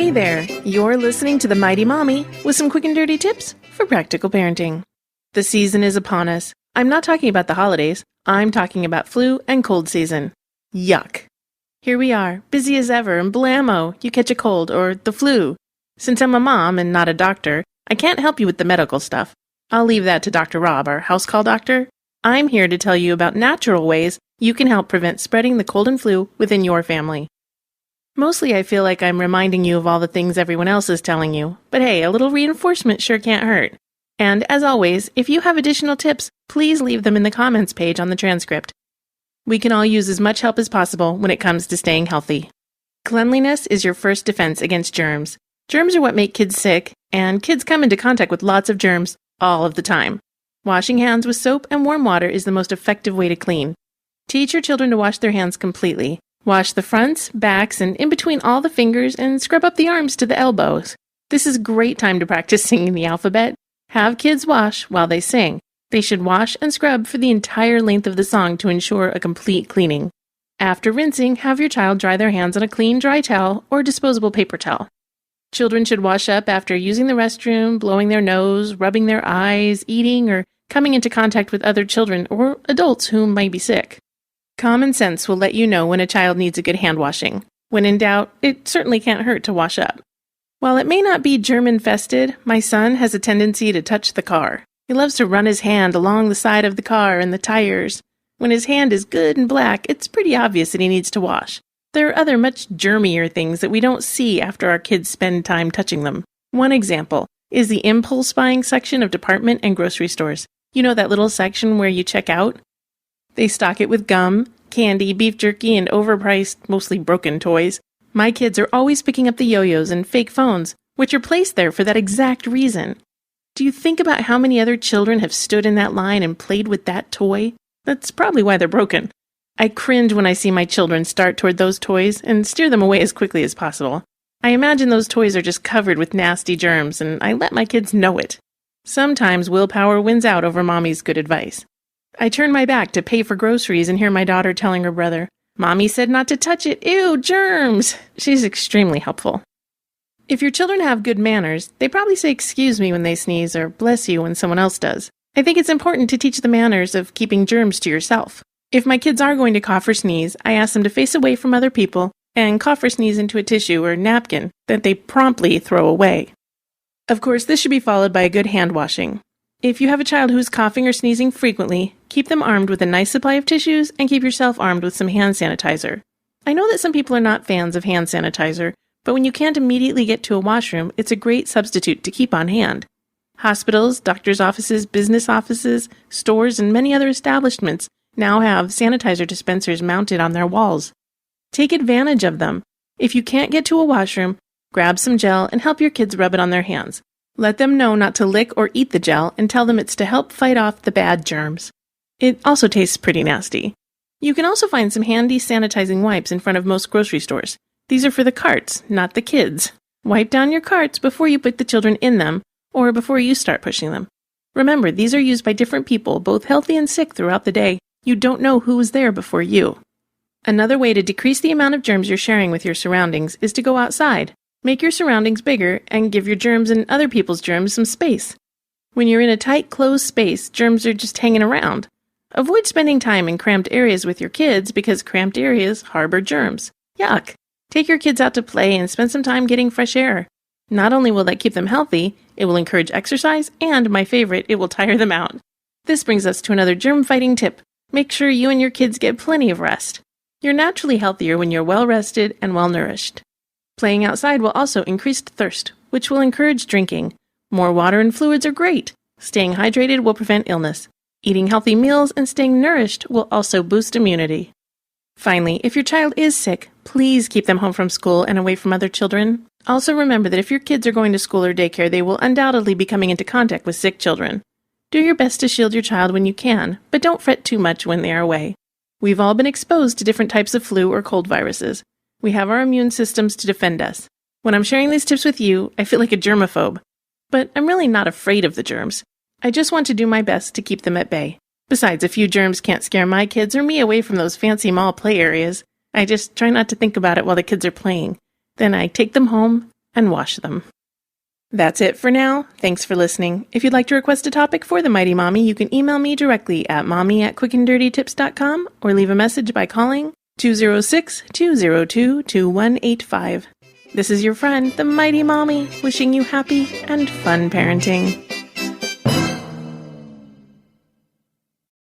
Hey there, you're listening to The Mighty Mommy with some quick and dirty tips for practical parenting. The season is upon us. I'm not talking about the holidays. I'm talking about flu and cold season. Yuck. Here we are, busy as ever, and blammo, you catch a cold or the flu. Since I'm a mom and not a doctor, I can't help you with the medical stuff. I'll leave that to Dr. Rob, our house call doctor. I'm here to tell you about natural ways you can help prevent spreading the cold and flu within your family. Mostly I feel like I'm reminding you of all the things everyone else is telling you, but hey, a little reinforcement sure can't hurt. And as always, if you have additional tips, please leave them in the comments page on the transcript. We can all use as much help as possible when it comes to staying healthy. Cleanliness is your first defense against germs. Germs are what make kids sick, and kids come into contact with lots of germs all of the time. Washing hands with soap and warm water is the most effective way to clean. Teach your children to wash their hands completely. Wash the fronts, backs, and in between all the fingers, and scrub up the arms to the elbows. This is a great time to practice singing the alphabet. Have kids wash while they sing. They should wash and scrub for the entire length of the song to ensure a complete cleaning. After rinsing, have your child dry their hands on a clean, dry towel or disposable paper towel. Children should wash up after using the restroom, blowing their nose, rubbing their eyes, eating, or coming into contact with other children or adults who might be sick. Common sense will let you know when a child needs a good hand washing. When in doubt, it certainly can't hurt to wash up. While it may not be germ-infested, my son has a tendency to touch the car. He loves to run his hand along the side of the car and the tires. When his hand is good and black, it's pretty obvious that he needs to wash. There are other much germier things that we don't see after our kids spend time touching them. One example is the impulse buying section of department and grocery stores. You know that little section where you check out? They stock it with gum, candy, beef jerky, and overpriced, mostly broken toys. My kids are always picking up the yo-yos and fake phones, which are placed there for that exact reason. Do you think about how many other children have stood in that line and played with that toy? That's probably why they're broken. I cringe when I see my children start toward those toys and steer them away as quickly as possible. I imagine those toys are just covered with nasty germs, and I let my kids know it. Sometimes willpower wins out over mommy's good advice. I turn my back to pay for groceries and hear my daughter telling her brother, "Mommy said not to touch it. Ew, germs!" She's extremely helpful. If your children have good manners, they probably say excuse me when they sneeze or bless you when someone else does. I think it's important to teach the manners of keeping germs to yourself. If my kids are going to cough or sneeze, I ask them to face away from other people and cough or sneeze into a tissue or napkin that they promptly throw away. Of course, this should be followed by a good hand washing. If you have a child who's coughing or sneezing frequently, keep them armed with a nice supply of tissues and keep yourself armed with some hand sanitizer. I know that some people are not fans of hand sanitizer, but when you can't immediately get to a washroom, it's a great substitute to keep on hand. Hospitals, doctors' offices, business offices, stores, and many other establishments now have sanitizer dispensers mounted on their walls. Take advantage of them. If you can't get to a washroom, grab some gel and help your kids rub it on their hands. Let them know not to lick or eat the gel and tell them it's to help fight off the bad germs. It also tastes pretty nasty. You can also find some handy sanitizing wipes in front of most grocery stores. These are for the carts, not the kids. Wipe down your carts before you put the children in them or before you start pushing them. Remember, these are used by different people, both healthy and sick throughout the day. You don't know who was there before you. Another way to decrease the amount of germs you're sharing with your surroundings is to go outside. Make your surroundings bigger and give your germs and other people's germs some space. When you're in a tight, closed space, germs are just hanging around. Avoid spending time in cramped areas with your kids because cramped areas harbor germs. Yuck! Take your kids out to play and spend some time getting fresh air. Not only will that keep them healthy, it will encourage exercise, and, my favorite, it will tire them out. This brings us to another germ-fighting tip. Make sure you and your kids get plenty of rest. You're naturally healthier when you're well-rested and well-nourished. Playing outside will also increase thirst, which will encourage drinking. More water and fluids are great. Staying hydrated will prevent illness. Eating healthy meals and staying nourished will also boost immunity. Finally, if your child is sick, please keep them home from school and away from other children. Also remember that if your kids are going to school or daycare, they will undoubtedly be coming into contact with sick children. Do your best to shield your child when you can, but don't fret too much when they are away. We've all been exposed to different types of flu or cold viruses. We have our immune systems to defend us. When I'm sharing these tips with you, I feel like a germaphobe. But I'm really not afraid of the germs. I just want to do my best to keep them at bay. Besides, a few germs can't scare my kids or me away from those fancy mall play areas. I just try not to think about it while the kids are playing. Then I take them home, and wash them. That's it for now. Thanks for listening. If you'd like to request a topic for the Mighty Mommy, you can email me directly at mommy@quickanddirtytips.com or leave a message by calling 206-202-2185. This is your friend, the Mighty Mommy, wishing you happy and fun parenting.